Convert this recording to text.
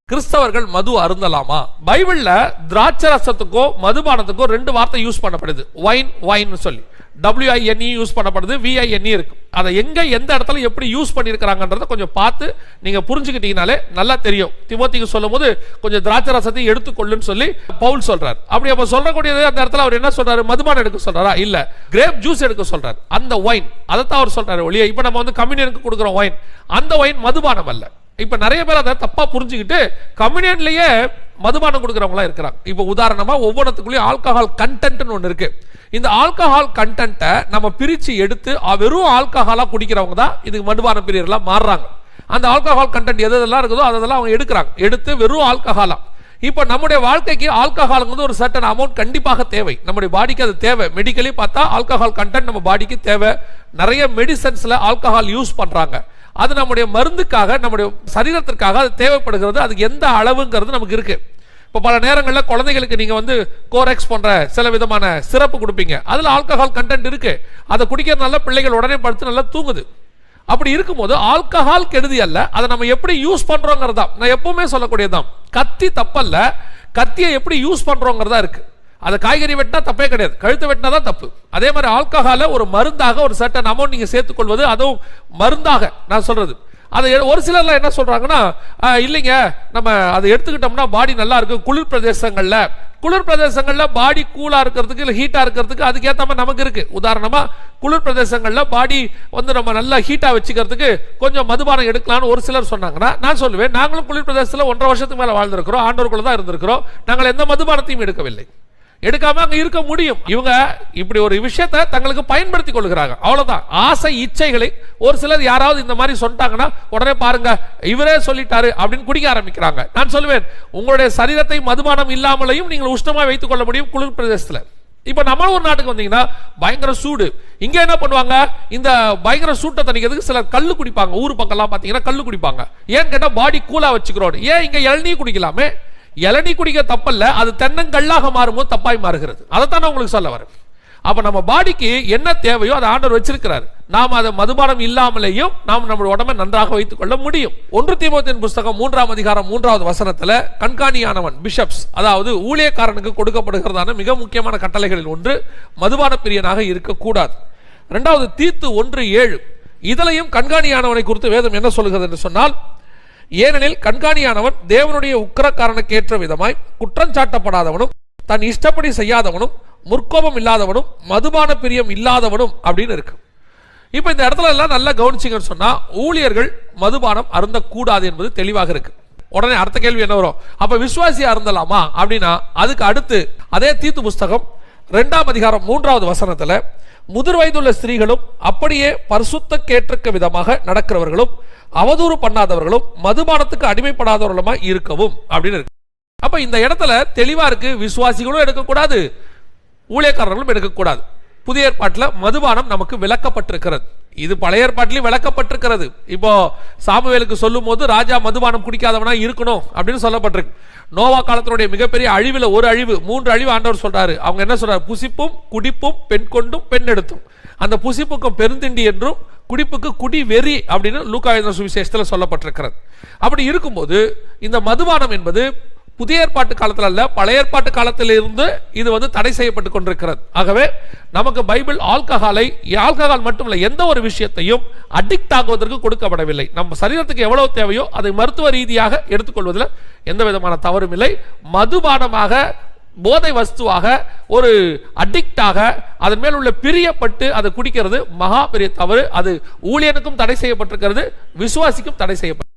கிறிஸ்தவர்கள் மது அருந்தலாமா? பைபிள்ல திராட்சரசத்துக்கோ மதுபானத்துக்கோ ரெண்டு வார்த்தை யூஸ் பண்ணப்படுது. வைன் வைன் சொல்லி WINE யூஸ் பண்ணப்படுது, VINE இருக்கு. அதை எங்க எந்த இடத்துல எப்படி யூஸ் பண்ணிருக்காங்கன்றத கொஞ்சம் பார்த்து நீங்க புரிஞ்சுக்கிட்டீங்கனாலே நல்லா தெரியும். திமோத்திக்கு சொல்லும் போது கொஞ்சம் திராட்சரசத்தை எடுத்துக்கொள்ளுன்னு சொல்லி பவுல் சொல்றாரு. அப்படி அப்ப சொல்லக்கூடியது அந்த இடத்துல அவர் என்ன சொல்றாரு? மதுபானம் எடுக்க சொல்றாரா? இல்ல, கிரேப் ஜூஸ் எடுக்க சொல்றாரு. அந்த வைன் அதைத்தான் அவர் சொல்றாரு ஒழிய இப்ப நம்ம வந்து கம்யூனியனுக்கு கொடுக்குறோம் வைன், அந்த வைன் மதுபானம் அல்ல. இப்ப நிறைய பேர் அதை தப்பா புரிஞ்சுக்கிட்டு கம்யூனியன்லயே மதுபானம் கொடுக்கறவங்களா இருக்கிறாங்க. இப்ப உதாரணமா ஒவ்வொன்றுக்குள்ளேயும் ஆல்கஹால் கண்டென்ட்னு ஒன்று இருக்கு. இந்த ஆல்கஹால் கண்டென்ட்டை நம்ம பிரிச்சு எடுத்து வெறும் ஆல்கஹாலா குடிக்கிறவங்க தான் இதுக்கு மதுபான பிரியர்களா மாறுறாங்க. அந்த ஆல்கஹால் கண்டென்ட் எதெல்லாம் இருக்குதோ அதெல்லாம் அவங்க எடுக்கிறாங்க, எடுத்து வெறும் ஆல்கஹாலா. இப்ப நம்முடைய வாழ்க்கைக்கு ஆல்கஹால் ஒரு சர்டன் அமௌண்ட் கண்டிப்பாக தேவை, நம்முடைய பாடிக்கு அது தேவை. மெடிக்கலி பார்த்தா ஆல்கஹால் கண்டென்ட் நம்ம பாடிக்கு தேவை. நிறைய மெடிசன்ஸ்ல ஆல்கஹால் யூஸ் பண்றாங்க. அது நம்முடைய மருந்துக்காக, நம்முடைய சரீரத்திற்காக அது தேவைப்படுகிறது. அதுக்கு எந்த அளவுங்கிறது நமக்கு இருக்கு. இப்போ பல நேரங்களில் குழந்தைகளுக்கு நீங்க வந்து கோரெக்ஸ் போன்ற சில விதமான சிறப்பு கொடுப்பீங்க, அதுல ஆல்கஹால் கண்டென்ட் இருக்கு. அதை குடிக்கிறதுனால பிள்ளைகள் உடனே படுத்து நல்லா தூங்குது. அப்படி இருக்கும்போது ஆல்கஹால் கெடுதி அல்ல, அதை நம்ம எப்படி யூஸ் பண்றோங்கிறதா நான் எப்பவுமே சொல்லக்கூடியதான். கத்தி தப்பல்ல, கத்தியை எப்படி யூஸ் பண்றோங்கிறதா இருக்கு. அது காய்கறி வெட்டினா தப்பே கிடையாது, கழுத்து வெட்டினா தான் தப்பு. அதே மாதிரி ஆல்கஹால ஒரு மருந்தாக ஒரு சர்டன் அமௌண்ட் நீங்க சேர்த்துக்கொள்வது, அதுவும் மருந்தாக நான் சொல்றது. அதை ஒரு சிலர்லாம் என்ன சொல்றாங்கன்னா, இல்லைங்க நம்ம அதை எடுத்துக்கிட்டோம்னா பாடி நல்லா இருக்கு. குளிர் பிரதேசங்கள்ல பாடி கூலா இருக்கிறதுக்கு இல்ல ஹீட்டா இருக்கிறதுக்கு அதுக்கு ஏத்த மாதிரி நமக்கு இருக்கு. உதாரணமா குளிர் பிரதேசங்கள்ல பாடி வந்து நம்ம நல்லா ஹீட்டா வச்சுக்கிறதுக்கு கொஞ்சம் மதுபானம் எடுக்கலாம்னு ஒரு சிலர் சொன்னாங்கன்னா, நான் சொல்லுவேன், நாங்களும் குளிர் பிரதேசத்துல 1.5 வருஷத்துக்கு மேல வாழ்ந்திருக்கிறோம், ஆண்டவருக்குள்ள தான் இருந்திருக்கிறோம். நாங்கள் எந்த மதுபானத்தையும் எடுக்கவில்லை, எடுக்காம அங்க இருக்க முடியும். இவங்க இப்படி ஒரு விஷயத்தை தங்களுக்கு பயன்படுத்தி கொள்கிறாங்க, அவ்வளவுதான். ஆசை இச்சைகளை ஒரு சிலர் யாராவது இந்த மாதிரி சொன்னாங்கன்னா உடனே பாருங்க இவரே சொல்லிட்டாரு அப்படின்னு குடிக்க ஆரம்பிக்கிறாங்க. நான் சொல்லுவேன், உங்களுடைய சரீரத்தை மதுபானம் இல்லாமலையும் நீங்கள் உஷ்ணமா வைத்துக் கொள்ள முடியும் குளிர் பிரதேசத்துல. இப்ப நம்ம ஒரு நாட்டுக்கு வந்தீங்கன்னா பயங்கர சூடு, இங்க என்ன பண்ணுவாங்க, இந்த பயங்கர சூட்டை தணிக்கிறதுக்கு சிலர் கல்லு குடிப்பாங்க. ஊர் பக்கம் எல்லாம் பாத்தீங்கன்னா கல்லு குடிப்பாங்க. ஏன்னு கேட்டா பாடி கூலா வச்சுக்கிறோம். ஏன் இங்க இளநீர் குடிக்கலாமே? இளநீ குடிக்க தப்பல்ல, அது தென்னங்கல்லாக மாறும்போது தப்பாய் மாறுகிறது. அதைத்தான் உங்களுக்கு சொல்ல வரேன். அப்ப நம்ம பாடிக்கு என்ன தேவையோ அதை ஆண்டவர் வச்சிருக்கிறார். நாம் அதை மதுபானம் இல்லாமலேயும் நாம் நம்முடைய உடம்பை நன்றாக வைத்துக் கொள்ள முடியும். 1 தீமோத்தேயுவின் புஸ்தகம் 3ஆம் அதிகாரம் 3வது வசனத்துல கண்காணியானவன் பிஷப்ஸ், அதாவது ஊழியக்காரனுக்கு கொடுக்கப்படுகிறதான மிக முக்கியமான கட்டளைகளில் ஒன்று மதுபான பிரியனாக இருக்கக்கூடாது. 2வது தீத்து 1:7 இதிலையும் கண்காணியானவனை குறித்து வேதம் என்ன சொல்லுகிறது என்று சொன்னால், ஏனெனில் கண்காணியானவன் தேவனுடைய உக்கிரக்காரனுக்கு ஏற்ற விதமாய் குற்றம் சாட்டப்படாதவனும் தன் இஷ்டப்படி செய்யாதவனும் முற்கோபம் இல்லாதவனும் மதுபான பிரியம் இல்லாதவனும் அப்படின்னு இருக்கு. இப்ப இந்த இடத்துல எல்லாம் நல்லா கவனிச்சிங்கன்னு சொன்னா ஊழியர்கள் மதுபானம் அருந்தக்கூடாது என்பது தெளிவாக இருக்கு. உடனே அடுத்த கேள்வி என்ன வரும், அப்ப விசுவாசி அருந்தலாமா அப்படின்னா, அதுக்கு அடுத்து அதே தீத்து புஸ்தகம் 2ஆம் அதிகாரம் 3வது வசனத்துல முதிர் வயதுள்ள ஸ்திரீகளும் அப்படியே பரிசுத்தக்கேற்ற விதமாக நடக்கிறவர்களும் அவதூறு பண்ணாதவர்களும் மதுபானத்துக்கு அடிமைப்படாதவர்களுமா இருக்கவும் அப்படின்னு இருக்கு. அப்ப இந்த இடத்துல தெளிவா இருக்கு, விசுவாசிகளும் எடுக்கக்கூடாது, ஊழியக்காரர்களும் எடுக்கக்கூடாது. புதிய ஏற்பாட்டில் மதுபானம் நமக்கு விளக்கப்பட்டிருக்கிறது, இது பழைய ஏற்பாட்டிலையும் விளக்கப்பட்டிருக்கிறது. இப்போ சாமுவேலுக்கு சொல்லும் போது ராஜா மதுபானம் குடிக்காதவனா இருக்கணும் அப்படின்னு சொல்லப்பட்டிருக்கு. நோவா காலத்தினுடைய மிகப்பெரிய அழிவுல ஒரு அழிவு, 3 அழிவு ஆண்டவர் சொல்றாரு. அவங்க என்ன சொல்றாரு, புசிப்பும் குடிப்பும் பெண் கொண்டும் பெண் எடுத்தும். அந்த புசிப்புக்கும் பெருந்திண்டி என்றும் குடிப்புக்கு குடி வெறி அப்படின்னு லூக்கா எழுதின சுவிசேஷத்துல சொல்லப்பட்டிருக்கிறது. அப்படி இருக்கும்போது இந்த மதுபானம் என்பது புதிய ஏற்பாட்டு காலத்தில் அல்ல, பழைய ஏற்பாட்டு காலத்தில் இருந்து இது வந்து தடை செய்யப்பட்டு கொண்டிருக்கிறது. ஆகவே நமக்கு பைபிள் ஆல்கஹால் மட்டுமல்ல எந்த ஒரு விஷயத்தையும் அடிக்ட் ஆகுவதற்கு கொடுக்கப்படவில்லை. நம்ம சரீரத்துக்கு எவ்வளவு தேவையோ அதை மருத்துவ ரீதியாக எடுத்துக்கொள்வதில் எந்த விதமான தவறும் இல்லை. மதுபானமாக, போதை வஸ்துவாக, ஒரு அடிக்டாக அதன் மேல் உள்ள பிரியப்பட்டு அதை குடிக்கிறது மகா பெரிய தவறு. அது ஊழியனுக்கும் தடை செய்யப்பட்டிருக்கிறது, விசுவாசிக்கும் தடை செய்யப்பட்டிருக்கிறது.